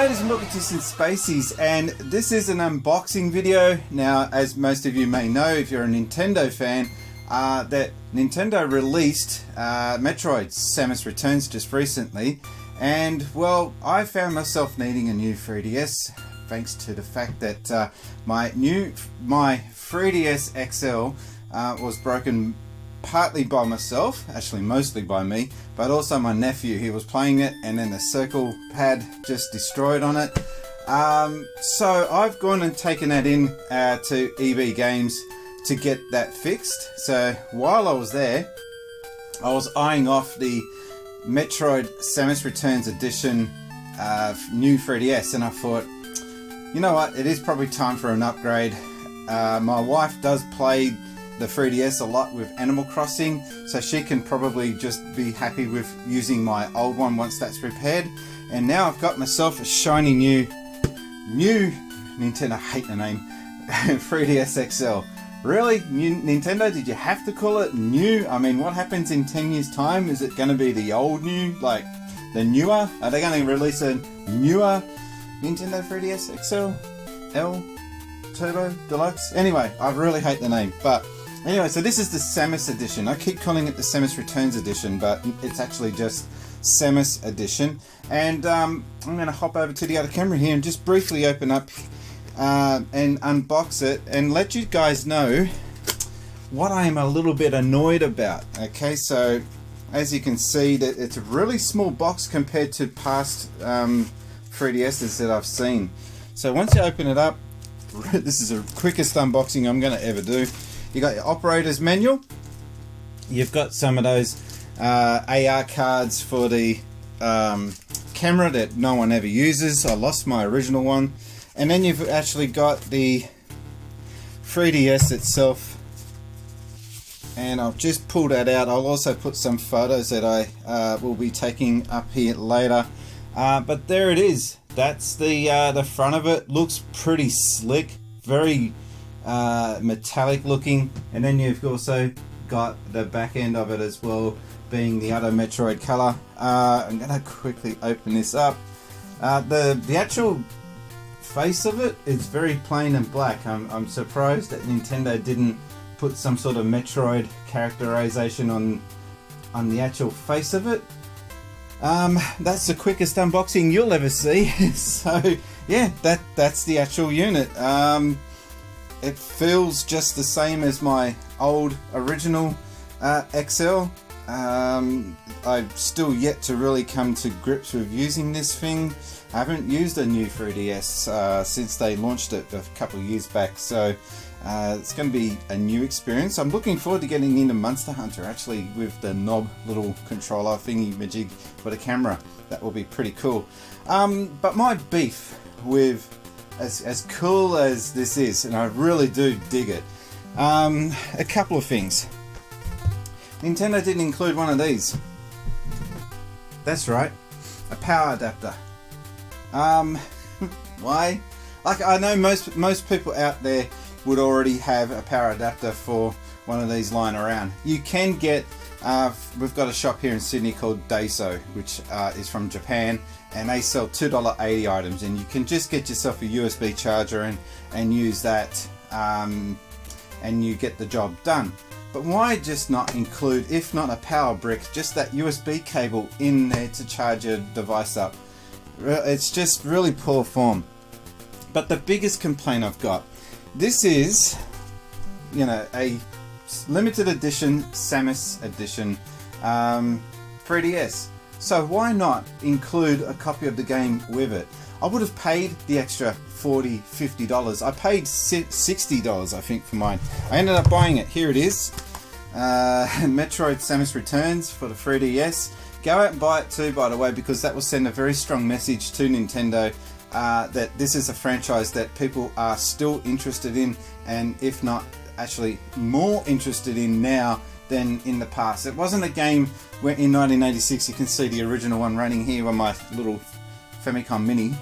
ladies and lookatists and spaceys, and this is an unboxing video. Now, as most of you may know, if you're a Nintendo fan, that Nintendo released Metroid Samus Returns just recently, and well, I found myself needing a new 3DS thanks to the fact that my 3DS XL was broken partly by myself, actually mostly by me, but also my nephew. He was playing it and then the circle pad just destroyed on it. So I've gone and taken that in to EB Games to get that fixed. So while I was there, I was eyeing off the Metroid Samus Returns Edition new 3DS, and I thought, you know what, it is probably time for an upgrade. My wife does play the 3DS a lot with Animal Crossing, so she can probably just be happy with using my old one once that's repaired. And now I've got myself a shiny new Nintendo, I hate the name, 3DS XL. Really? New Nintendo, did you have to call it new? I mean, what happens in 10 years time? Is it going to be the old new, like the newer? Are they going to release a newer Nintendo 3DS XL L Turbo Deluxe? Anyway, I really hate the name, but anyway, so this is the Samus Edition. I keep calling it the Samus Returns Edition, but it's actually just Samus Edition. And I'm going to hop over to the other camera here and just briefly open up and unbox it and let you guys know what I am a little bit annoyed about. Okay, so as you can see, that it's a really small box compared to past 3DSs that I've seen. So once you open it up, this is the quickest unboxing I'm going to ever do. You got your operator's manual. You've got some of those AR cards for the camera that no one ever uses. I lost my original one. And then you've actually got the 3DS itself. And I'll just pull that out. I'll also put some photos that I will be taking up here later. But there it is. That's the front of it. Looks pretty slick. Very metallic looking, and then you've also got the back end of it as well, being the other Metroid color. I'm gonna quickly open this up. The actual face of it is very plain and black. I'm surprised that Nintendo didn't put some sort of Metroid characterization on the actual face of it. That's the quickest unboxing you'll ever see. So yeah, that's the actual unit. It feels just the same as my old original XL. I've still yet to really come to grips with using this thing. I haven't used a new 3DS since they launched it a couple of years back, so it's going to be a new experience. I'm looking forward to getting into Monster Hunter, actually, with the knob little controller thingy majig for the camera. That will be pretty cool. But my beef with, as cool as this is, and I really do dig it, a couple of things. Nintendo didn't include one of these. That's right, a power adapter. Why? Like, I know most people out there would already have a power adapter for one of these lying around. You can get, we've got a shop here in Sydney called Daiso, which is from Japan, and they sell $2.80 items, and you can just get yourself a USB charger and use that, and you get the job done. But why just not include, if not a power brick, just that USB cable in there to charge your device up? It's just really poor form. But the biggest complaint I've got, this is, you know, a limited edition Samus Edition 3DS. So why not include a copy of the game with it? I would have paid the extra $40, $50. I paid $60, I think, for mine. I ended up buying it. Here it is. Metroid Samus Returns for the 3DS. Go out and buy it too, by the way, because that will send a very strong message to Nintendo that this is a franchise that people are still interested in, and if not actually more interested in now than in the past. It wasn't a game where in 1986, you can see the original one running here on my little Famicom Mini.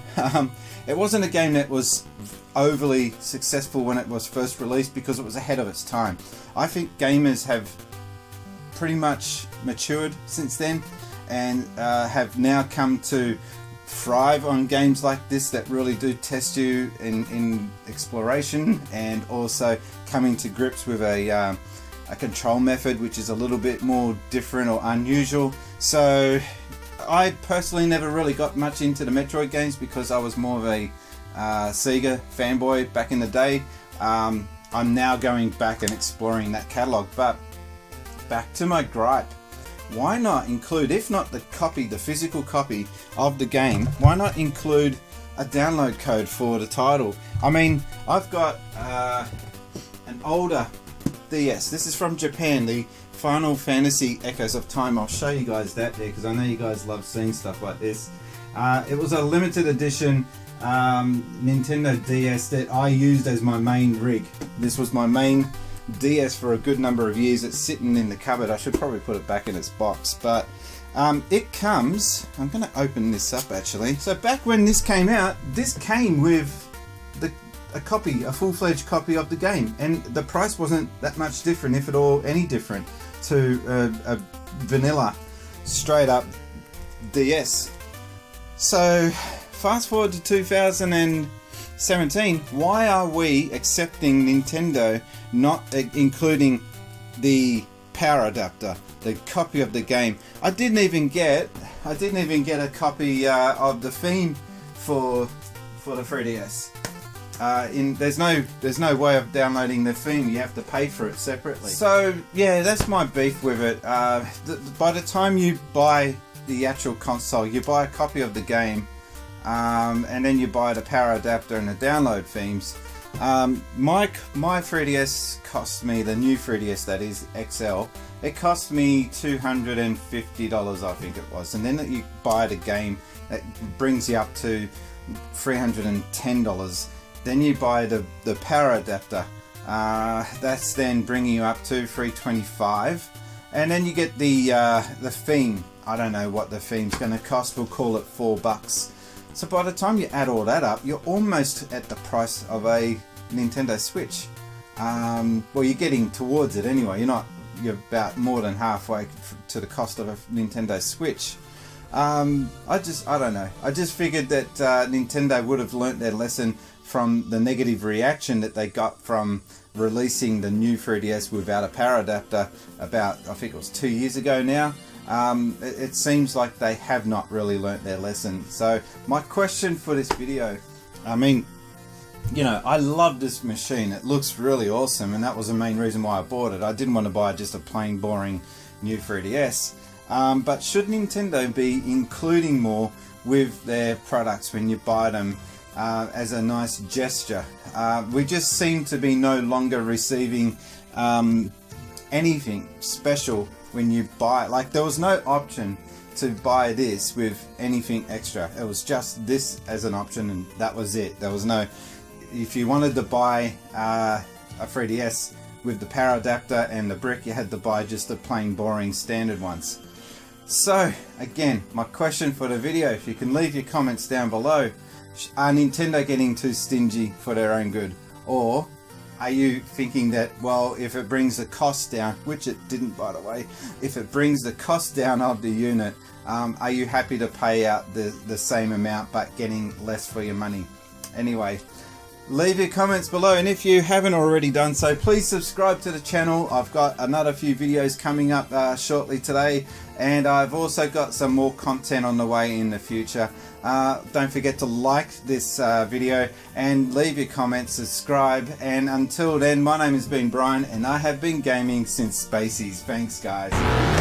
It wasn't a game that was overly successful when it was first released because it was ahead of its time. I think gamers have pretty much matured since then and have now come to thrive on games like this that really do test you in exploration, and also coming to grips with a control method which is a little bit more different or unusual. So I personally never really got much into the Metroid games because I was more of a Sega fanboy back in the day. I'm now going back and exploring that catalog. But back to my gripe. Why not include, if not the copy, the physical copy of the game, why not include a download code for the title? I mean, I've got an older DS. This is from Japan, the Final Fantasy Echoes of Time. I'll show you guys that there because I know you guys love seeing stuff like this. It was a limited edition Nintendo DS that I used as my main rig. This was my main DS for a good number of years. It's sitting in the cupboard. I should probably put it back in its box, but it comes, I'm going to open this up actually. So back when this came out, this came with a full-fledged copy of the game, and the price wasn't that much different, if at all any different, to a vanilla straight up DS. So fast forward to 2017, why are we accepting Nintendo not including the power adapter, the copy of the game? I didn't even get a copy of the theme for the 3DS. There's no way of downloading the theme. You have to pay for it separately. So yeah, that's my beef with it. By the time you buy the actual console, you buy a copy of the game, and then you buy the power adapter and the download themes. My 3DS cost me, the new 3DS that is XL, it cost me $250 I think it was, and then you buy the game that brings you up to $310. Then you buy the power adapter, that's then bringing you up to $325, and then you get the theme. I don't know what the theme's going to cost, we'll call it $4. So by the time you add all that up, you're almost at the price of a Nintendo Switch. Well, you're getting towards it anyway. You're about more than halfway to the cost of a Nintendo Switch. I don't know. I just figured that Nintendo would have learnt their lesson from the negative reaction that they got from releasing the new 3DS without a power adapter about, I think it was 2 years ago now. It seems like they have not really learnt their lesson. So my question for this video, I mean, you know, I love this machine. It looks really awesome, and that was the main reason why I bought it. I didn't want to buy just a plain boring new 3DS. But should Nintendo be including more with their products when you buy them as a nice gesture? We just seem to be no longer receiving anything special when you buy it. Like, there was no option to buy this with anything extra. It was just this as an option, and that was it. There was no, if you wanted to buy a 3DS with the power adapter and the brick, you had to buy just the plain boring standard ones. So again, my question for the video, if you can leave your comments down below, are Nintendo getting too stingy for their own good? Or are you thinking that, well, if it brings the cost down, which it didn't by the way, if it brings the cost down of the unit, are you happy to pay out the same amount but getting less for your money? Anyway, leave your comments below, and if you haven't already done so, please subscribe to the channel. I've got another few videos coming up shortly today, and I've also got some more content on the way in the future. Don't forget to like this video and leave your comments, subscribe, and until then, my name has been Brian, and I have been gaming since Spaceys. Thanks guys.